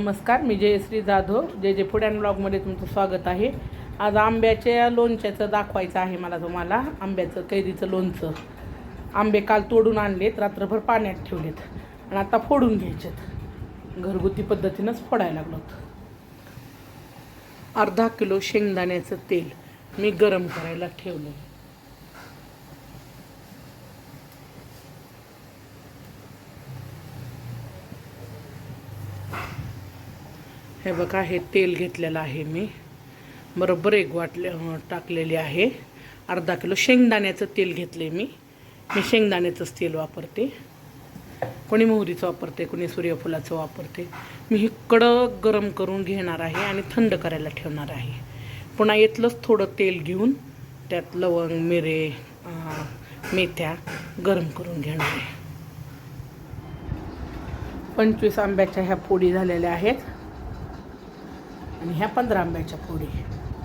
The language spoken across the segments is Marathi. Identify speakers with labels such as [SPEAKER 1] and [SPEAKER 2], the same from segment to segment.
[SPEAKER 1] नमस्कार, मी जयश्री जाधव. जे जे फूड अँड ब्लॉगमध्ये तुमचं स्वागत आहे. आज आंब्याच्या लोणच्याचं दाखवायचं आहे मला तुम्हाला. आंब्याचं कैरीचं लोणचं. आंबे काल तोडून आणलेत, रात्रभर पाण्यात ठेवलेत आणि आता फोडून घ्यायचेत. घरगुती पद्धतीनंच फोडायला लागलोत. अर्धा किलो शेंगदाण्याचं तेल मी गरम करायला ठेवलं. हे बघा, हे तेल घेतलेलं आहे मी. बरोबर एक वाटले टाकलेली आहे. अर्धा किलो शेंगदाण्याचं तेल घेतले मी शेंगदाण्याचंच तेल वापरते. कोणी मोहरीचं वापरते, कोणी सूर्यफुलाचं वापरते. मी हे कडक गरम करून घेणार आहे आणि थंड करायला ठेवणार आहे. पुन्हा यातलंच थोडं तेल घेऊन त्यात लवंग, मिरे, मेथ्या गरम करून घेणार आहे. 25 आंब्याच्या ह्या फोडी झालेल्या आहेत आणि ह्या 15 आंब्याच्या फोडी.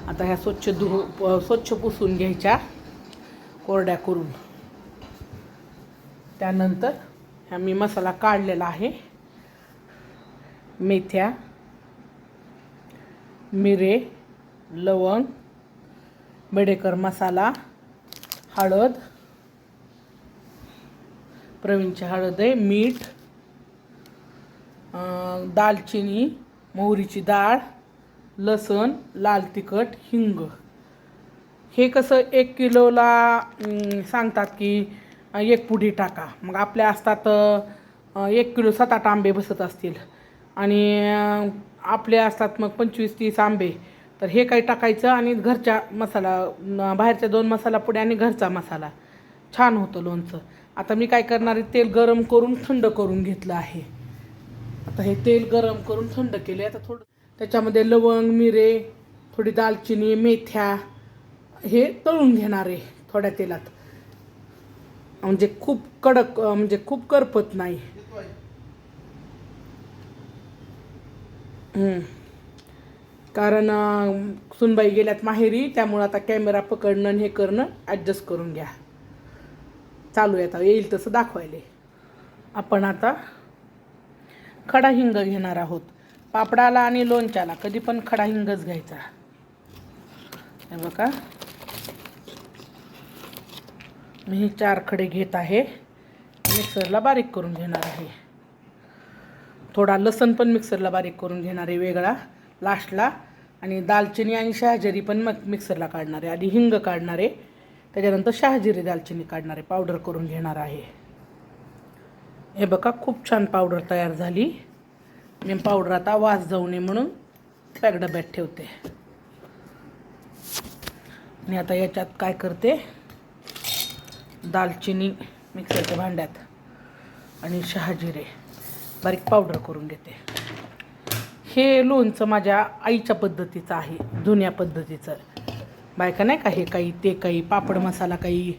[SPEAKER 1] आता ह्या स्वच्छ पुसून घ्यायच्या, कोरड्या करून. त्यानंतर ह्या मी मसाला काढलेला आहे. मेथ्या, मिरे, लवंग, बेडेकर मसाला, हळद, प्रवीणची हळद आहे, मीठ, दालचिनी, मोहरीची डाळ, लसूण, लाल तिखट, हिंग. हे कसं 1 किलोला सांगतात की 1 पुडी टाका. मग आपल्या असतात 1 किलो 7-8 आंबे बसत असतील आणि आपले असतात मग 25-30 आंबे. तर हे काही टाकायचं आणि घरच्या मसाला, बाहेरच्या 2 मसाला पुड्या आणि घरचा मसाला, छान होतं लोणचं. आता मी काय करणार आहे, तेल गरम करून थंड करून घेतलं आहे. आता हे तेल गरम करून थंड केले. आता थोडं त्याच्यामध्ये लवंग, मिरे, थोडी दालचिनी, मेथ्या हे तळून घेणार आहे थोड्या तेलात. म्हणजे खूप कडक, म्हणजे खूप करपत नाही. कारण सुनबाई गेल्यात माहेरी, त्यामुळे आता कॅमेरा पकडणं हे करणं ॲडजस्ट करून घ्या. चालू आहे, आता येईल तसं दाखवायले. आपण आता खडा हिंग घेणार आहोत. पापडाला आणि लोणच्याला कधी पण खडा हिंगच घ्यायचा. हे बघा, मी 4 खडे घेत आहे. मिक्सरला बारीक करून घेणार आहे. थोडा लसण पण मिक्सरला बारीक करून घेणार आहे वेगळा लास्टला. आणि दालचिनी आणि शहाजिरी पण मग मिक्सरला काढणार आहे. आधी हिंग काढणार आहे, त्याच्यानंतर शहाजिरी, दालचिनी काढणार आहे, पावडर करून घेणार आहे. हे बघा, खूप छान पावडर तयार झाली. मी पावडर आता वास जाऊ नये म्हणून पॅक डब्यात ठेवते. आणि आता याच्यात काय करते, दालचिनी मिक्सरच्या भांड्यात आणि शहाजिरे बारीक पावडर करून घेते. हे लोणचं माझ्या आईच्या पद्धतीचं आहे, जुन्या पद्धतीचं. बायका नाही का हे काही ते काही पापड मसाला, काही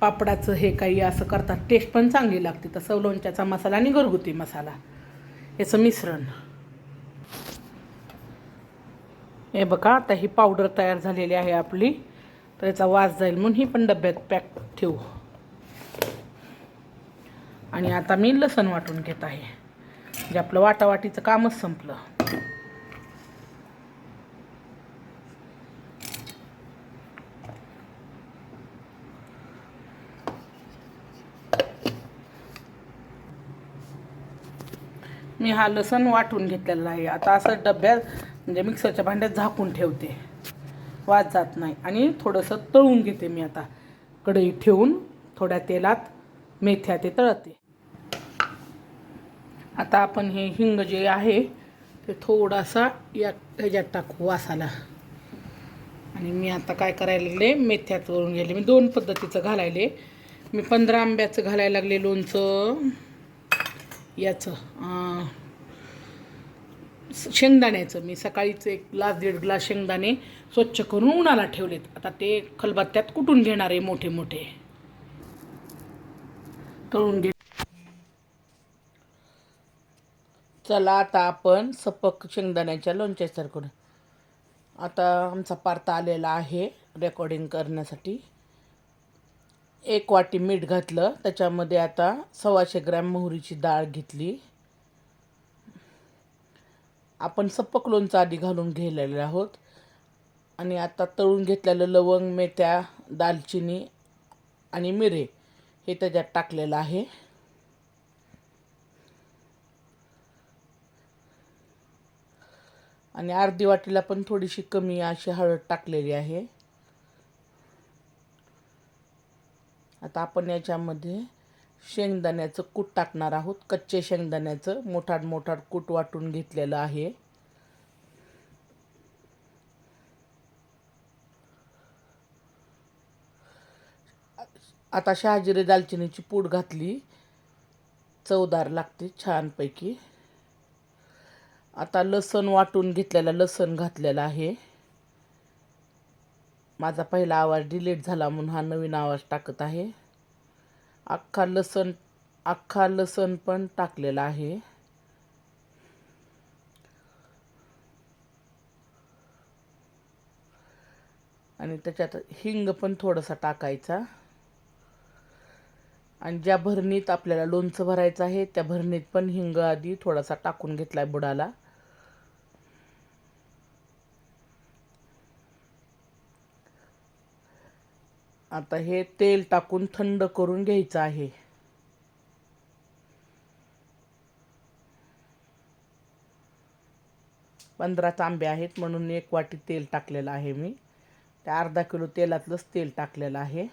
[SPEAKER 1] पापडाचं हे काही असं करतात, टेस्ट पण चांगली लागते. तसं लोणच्याचा मसाला आणि घरगुती मसाला याचं मिश्रण. हे बघा, आता ही पावडर तयार झालेली आहे आपली. तर याचा वास जाईल म्हणून ही पण डब्यात पॅक ठेवू. आणि आता मी लसण वाटून घेत आहे. म्हणजे आपलं वाटावाटीचं कामच संपलं. मी हा लसण वाटून घेतलेला आहे. आता असं डब्यात म्हणजे मिक्सरच्या भांड्यात झाकून ठेवते, वास जात नाही. आणि थोडंसं तळून घेते मी. आता कढई ठेवून थोड्या तेलात मेथ्या ते तळते. आता आपण हे हिंग जे आहे ते थोडासा ह्याच्यात टाकू वासाला. आणि मी आता काय करायला लागले, मेथ्या तळून गेले. मी 2 पद्धतीचं घालायले. मी 15 आंब्याचं घालायला लागले लोणचं, याचं शेंगदाण्याचं. मी सकाळीच 1 ग्लास 1.5 ग्लास शेंगदाणे स्वच्छ करून उन्हाला ठेवलेत. आता ते खलबत्त्यात कुटून घेणार आहे, मोठे मोठे तळून घे. चला आता आपण सपक शेंगदाण्याच्या लोणच्याचं करू. आता आमचा पार्ता आलेला आहे रेकॉर्डिंग करण्यासाठी. 1 वाटी मीठ घातलं. त्याच्यामध्ये आता 125 ग्रॅम मोहरीची डाळ घेतली. आपण सपक लोणचं आधी घालून घेतलेले आहोत. आणि आता तळून घेतलेलं लवंग, मेथ्या, दालचिनी आणि मिरे हे त्याच्यात टाकलेलं आहे. आणि अर्धी वाटीला पण थोडीशी कमी अशी हळद टाकलेली आहे. आता आपण याच्यामध्ये शेंगदाण्याचं कूट टाकणार आहोत. कच्चे शेंगदाण्याचं मोठाड मोठाड कूट वाटून घेतलेलं आहे. आता शहाजिरे दालचिनीची पूड घातली, चवदार लागते छानपैकी. आता लसण वाटून घेतलेला लसण घातलेला आहे. माझा पहिला आवाज डिलीट झाला म्हणून हा नवीन आवाज टाकत आहे. अख्खा लसण पण टाकलेला आहे. आणि त्याच्यात हिंग पण थोडासा टाकायचा. आणि ज्या भरणीत आपल्याला लोणचं भरायचं आहे त्या भरणीत पण हिंग आधी थोडासा टाकून घेतलाय बुडाला. आता हे तेल टाकून थंड करून घ्यायचं आहे. पंधराच आंबे आहेत म्हणून 1 वाटी तेल टाकलेलं आहे मी. त्या अर्धा किलो तेलातलंच तेल टाकलेलं आहे.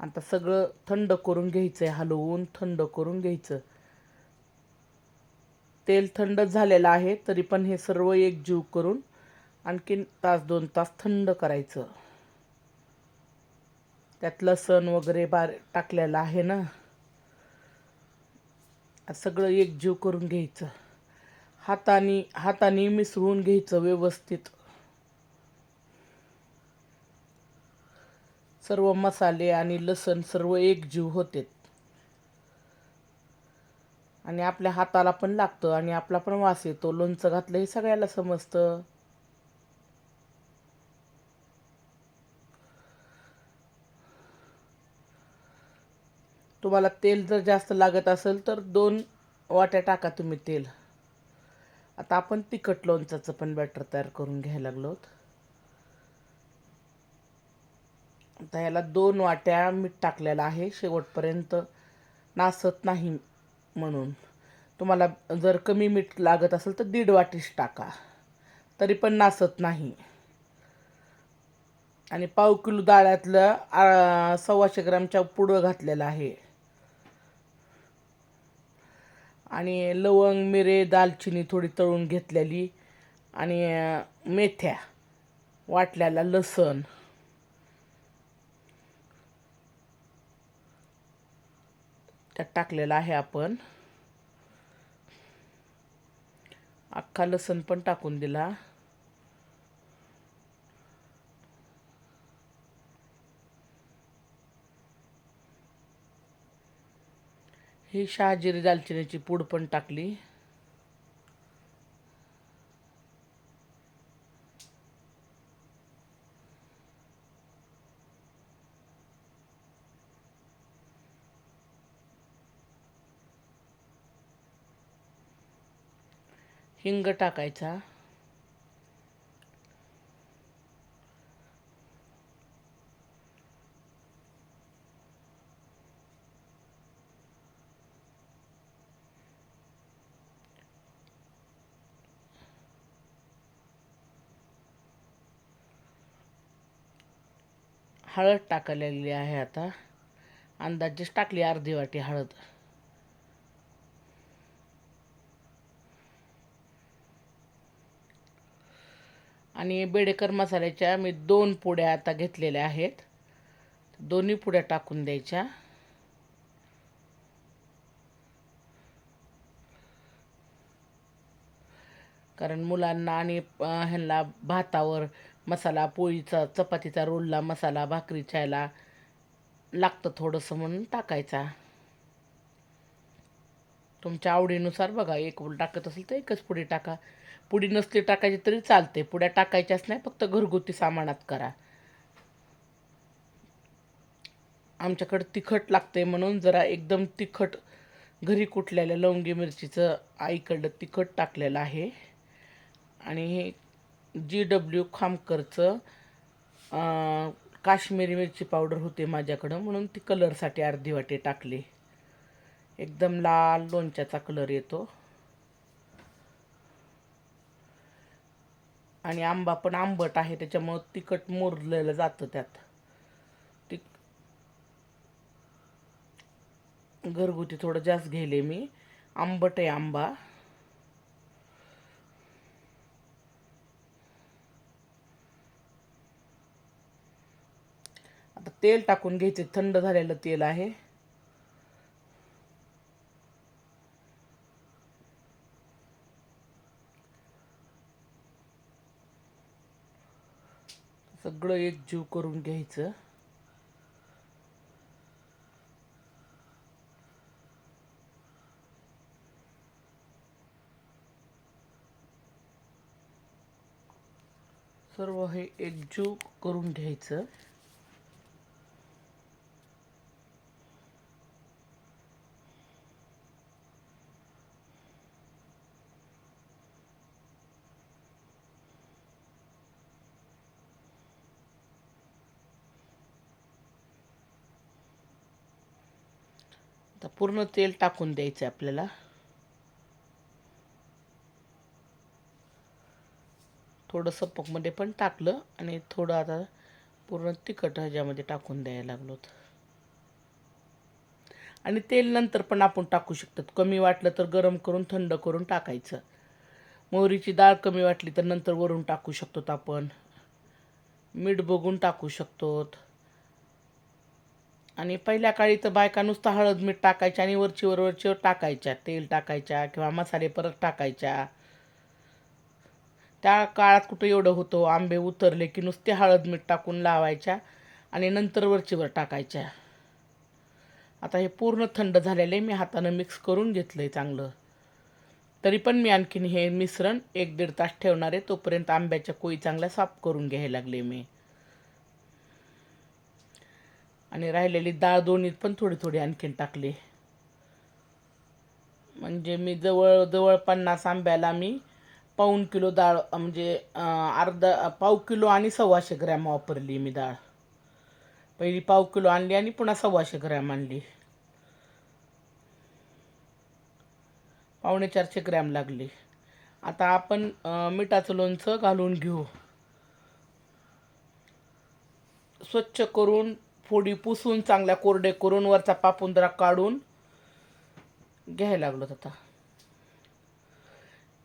[SPEAKER 1] आता सगळं थंड करून घ्यायचं आहे, हलवून थंड करून घ्यायचं. तेल थंड झालेलं आहे तरी पण हे सर्व एकजीव करून आणखीन 1-2 तास थंड करायचं. त्यात लसण वगैरे टाकलेलं आहे ना, सगळं एकजीव करून घ्यायचं. हाताने मिसळून घ्यायचं व्यवस्थित. सर्व मसाले आणि लसण सर्व एकजीव होते. आणि आपल्या हाताला पण लागतं आणि आपला पण वास येतो. लोणचं घातलं हे सगळ्याला समजतं. तुम्हाला तेल जर जास्त लागत असेल तर 2 वाट्या टाका तुम्ही तेल. आता आपण तिखट लोणच्याचं पण बॅटर तयार करून घ्यायला लागलो. आता याला 2 वाट्या मीठ टाकलेलं आहे शेवटपर्यंत नासत नाही म्हणून. तुम्हाला जर कमी मीठ लागत असेल तर 1.5 वाटीच टाका, तरी पण नासत नाही. आणि 1/2 किलो डाळ्यातलं 125 ग्रामच्या पुडं घातलेलं आहे. आणि लवंग, मिरे, दालचिनी थोडी तळून घेतलेली आणि मेथ्या, वाटलेला लसण, त्यात टाकलेला आहे आपण. अख्खा लसण पण टाकून दिला. ही शहाजिरी दालचिनीची पूड पण टाकली. हिंग टाकायचा. हळद टाकलेली आहे. आता अंदाजेच टाकली अर्धी वाटी हळद. आणि बेडेकर मसाल्याच्या मी 2 पुड्या आता घेतलेल्या आहेत. दोन्ही पुड्या टाकून द्यायच्या. कारण मुलांना आणि ह्यांना भातावर मसाला, पोळीचा चपातीचा रोलला मसाला, भाकरी खायला लागतं थोडंसं म्हणून टाकायचा. तुमच्या आवडीनुसार बघा, 1 टाकत असेल तर 1च पुडी टाका. पुडी नसली टाकायची तरी चालते. पुड्या टाकायच्याच नाही, फक्त घरगुती सामानात करा. आमच्याकडे तिखट लागते म्हणून जरा एकदम तिखट घरी कुटलेल्या लवंगी मिरचीचं आईकडं तिखट टाकलेलं आहे. आणि हे GW खामकरचं काश्मीरी मिरची पावडर होते माझ्याकडं, म्हणून ती कलरसाठी अर्धी वाटी टाकली. एकदम लाल लोणच्याचा कलर येतो. आणि आंबा पण आंबट आहे, त्याच्यामुळं तिखट मुरलेलं जातं त्यात. ती घरगुती थोडं जास्त घेले मी. आंबट आहे आंबा. आता तेल टाकून घ्यायचे, थंड झालेलं तेल आहे. सगळं एकजीव करून घ्यायचं. सर्व हे एकजीव करून घ्यायचं. आता पूर्ण तेल टाकून द्यायचं आपल्याला. थोडं सपकमध्ये पण टाकलं आणि थोडं आता पूर्ण तिखट ह्याच्यामध्ये टाकून द्यायला लागलो. आणि तेल नंतर पण आपण टाकू शकतात. कमी वाटलं तर गरम करून थंड करून टाकायचं. मोहरीची डाळ कमी वाटली तर नंतर वरून टाकू शकतो आपण. मीठ बघून टाकू शकतो. आणि पहिल्या काळी तर बायका नुसतं हळद मीठ टाकायच्या आणि वरचीवर टाकायच्या, तेल टाकायच्या किंवा मसाले परत टाकायच्या. त्या काळात कुठं एवढं होतं. आंबे उतरले की नुसते हळद मीठ टाकून लावायच्या आणि नंतर वरचीवर टाकायच्या. आता हे पूर्ण थंड झालेले मी हातानं मिक्स करून घेतलं आहे चांगलं. तरी पण मी आणखीन हे मिश्रण 1-1.5 तास ठेवणार आहे. तोपर्यंत आंब्याच्या कोई चांगल्या साफ करून घ्यायला लागले मी. आणि राहिलेली डाळ दोन्हीत पण थोडी थोडी आणखीन टाकली. म्हणजे मी जवळ 50 आंब्याला मी पाऊण किलो डाळ, म्हणजे पाव किलो आणि 125 ग्रॅम वापरली मी डाळ. पहिली पाव किलो आणली आणि पुन्हा 125 ग्रॅम आणली. 450 ग्रॅम लागली. आता आपण मिठाचं लोणचं घालून घेऊ. स्वच्छ करून फोडी पुसून चांगल्या कोरडे करून वरचा पापुंद्रा काढून घ्यायला लागलो. आता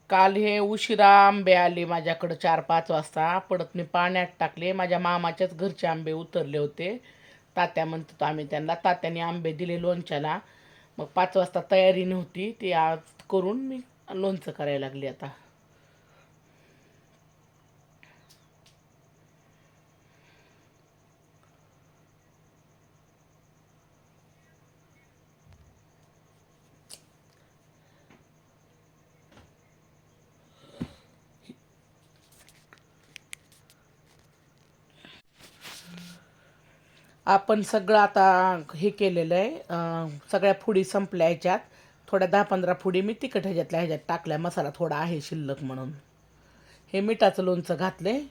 [SPEAKER 1] काल हे उशिरा आंबे आले माझ्याकडं 4-5 वाजता. पडत मी पाण्यात टाकले. माझ्या मामाच्याच घरचे आंबे उतरले होते. तात्या म्हणतो आम्ही त्यांना. तात्याने आंबे दिले लोणच्याला. मग 5 वाजता तयारी नव्हती, ती आज करून मी लोणचं करायला लागली. आता आपण सगळं आता हे केलेलं आहे. सगळ्या फोडी संपल्या. ह्याच्यात थोड्या 10-15 फोडी मी तिखट ह्याच्यात टाकल्या. मसाला थोडा आहे शिल्लक म्हणून. हे मिठाचं लोणचं घातलं आहे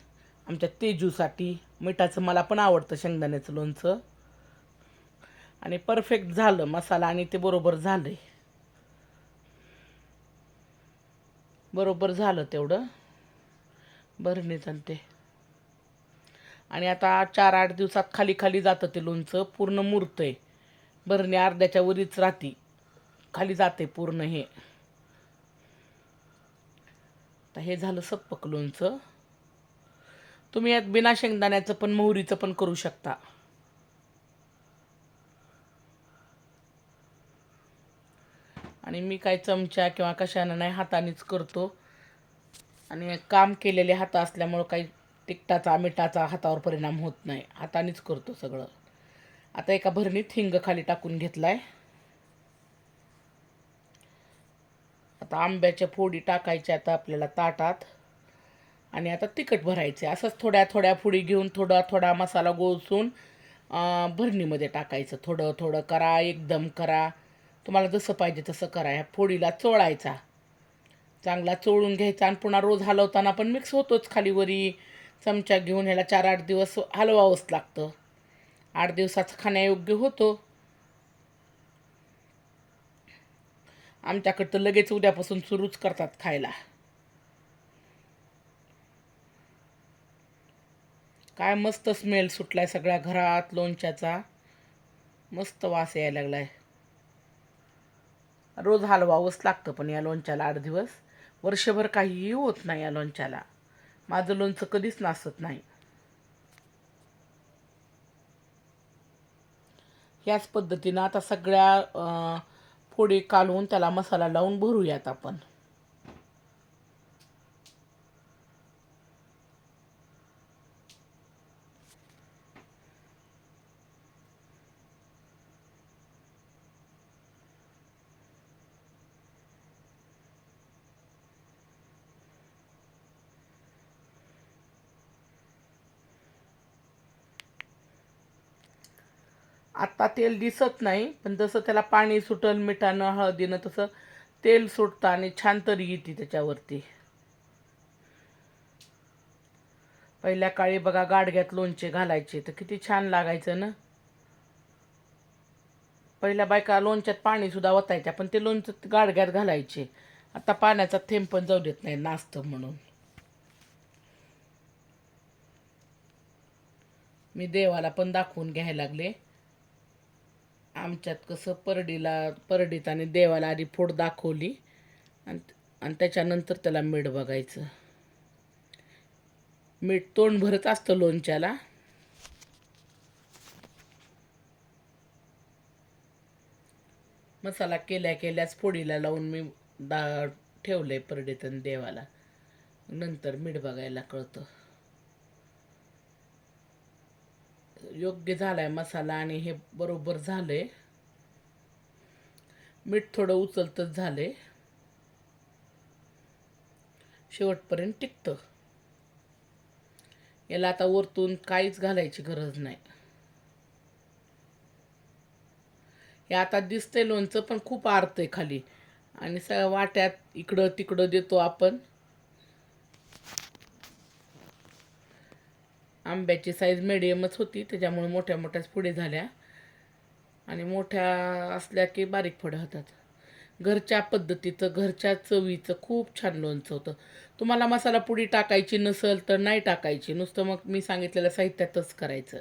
[SPEAKER 1] आमच्या तेजूसाठी. मिठाचं मला पण आवडतं, शेंगदाण्याचं लोणचं. आणि परफेक्ट झालं मसाला आणि ते बरोबर झालं आहे. बरोबर झालं तेवढं भरणीचं ते. आणि आता 4-8 दिवसात खाली खाली जातं ते लोणचं, पूर्ण मुरतंय. भरणी अर्ध्याच्या वरीच राहते, खाली जाते पूर्ण हे. आता हे झालं सप्पक लोणचं. तुम्ही यात बिना शेंगदाण्याचं पण मोहरीचं पण करू शकता. आणि मी काय चमचा किंवा कशानं नाही, हातानेच करतो. आणि काम केलेले हात असल्यामुळं काही तिखटाचा मिठाचा हातावर परिणाम होत नाही. हातानेच करतो सगळं. आता एका भरणीत हिंग खाली टाकून घेतलाय. आता आंब्याच्या फोडी टाकायच्या आता आपल्याला ताटात. आणि आता तिखट भरायचे. असंच थोड्या थोड्या फोडी घेऊन थोडा थोडा मसाला गोळसून भरणीमध्ये टाकायचं. थोडं थोडं करा, एकदम करा. तुम्हाला जसं पाहिजे तसं करा. ह्या फोडीला चोळायचा, चांगला चोळून घ्यायचा आणि पुन्हा रोज हलवताना पण मिक्स होतोच खाली वरी. चमचा घेऊन ह्याला 4-8 दिवस हलवावंच लागतं. 8 दिवसाचं खाण्यायोग्य होतो. आमच्याकडं तर लगेच उद्यापासून सुरूच करतात खायला. काय मस्त स्मेल सुटलाय सगळ्या घरात लोणच्याचा. मस्त वास यायला लागलाय. रोज हलवावंच लागतं पण या लोणच्याला 8 दिवस. वर्षभर काहीही होत नाही या लोणच्याला. माझं लोणचं कधीच नासत नाही. ह्याच पद्धतीनं आता सगळ्या फोडी कालवून त्याला मसाला लावून भरूयात आपण. आत्ता तेल दिसत नाही, पण जसं त्याला पाणी सुटल मिठानं हळदीनं तसं तेल सुटतं आणि छान तरी येते त्याच्यावरती. पहिल्या काळी बघा गाडग्यात लोणचे घालायचे तर किती छान लागायचं ना. पहिल्या बायका लोणच्यात पाणी सुद्धा ओतायच्या, पण ते लोणचं गाडग्यात घालायचे. आता पाण्याचा थेंब पण जाऊ देत नाही नासतं म्हणून. मी देवाला पण दाखवून घ्यायला लागले. आमच्यात कसं परडीत आणि देवाला आधी फोड दाखवली आणि आणि त्याच्यानंतर त्याला मीठ बघायचं. मीठ तोंड भरत असतं लोणच्याला. मसाला केल्याच फोडीला लावून मी ठेवलंय परडीत आणि देवाला. नंतर मीठ बघायला कळतं. योग्य झालाय मसाला आणि हे बरोबर झालंय. मीठ थोडं उचलतच झालंय. शेवटपर्यंत टिकतं. याला आता वरतून काहीच घालायची गरज नाही. हे आता दिसतंय लोणचं पण खूप आरतंय खाली आणि वाट्यात इकडं तिकडं देतो आपण. आंब्याची साईज मिडियमच होती त्याच्यामुळे मोठ्या मोठ्याच फोडी झाल्या आणि मोठ्या असल्या की बारीक फोड्या होतात. घरच्या पद्धतीचं घरच्या चवीचं खूप छान लोणचं होतं. तुम्हाला मसाला पुडी टाकायची नसेल तर नाही टाकायची, नुसतं मग मी सांगितलेल्या साहित्यातच करायचं.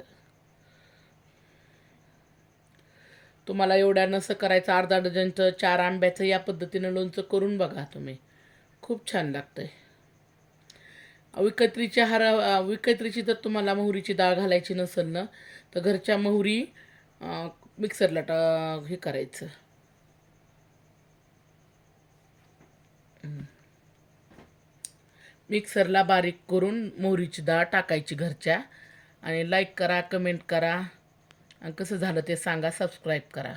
[SPEAKER 1] तुम्हाला एवढ्या नसं करायचं, अर्धा डझनचं 4 आंब्याचं या पद्धतीनं लोणचं करून बघा तुम्ही. खूप छान लागतंय. विकत्रीची जर तुम्हाला मोहरीची डाळ घालायची नसेल ना तर घरच्या मोहरी मिक्सरला हे करायचं. मिक्सरला बारीक करून मोहरीची डाळ टाकायची घरच्या. आणि लाईक करा, कमेंट करा आणि कसं झालं ते सांगा, सबस्क्राईब करा.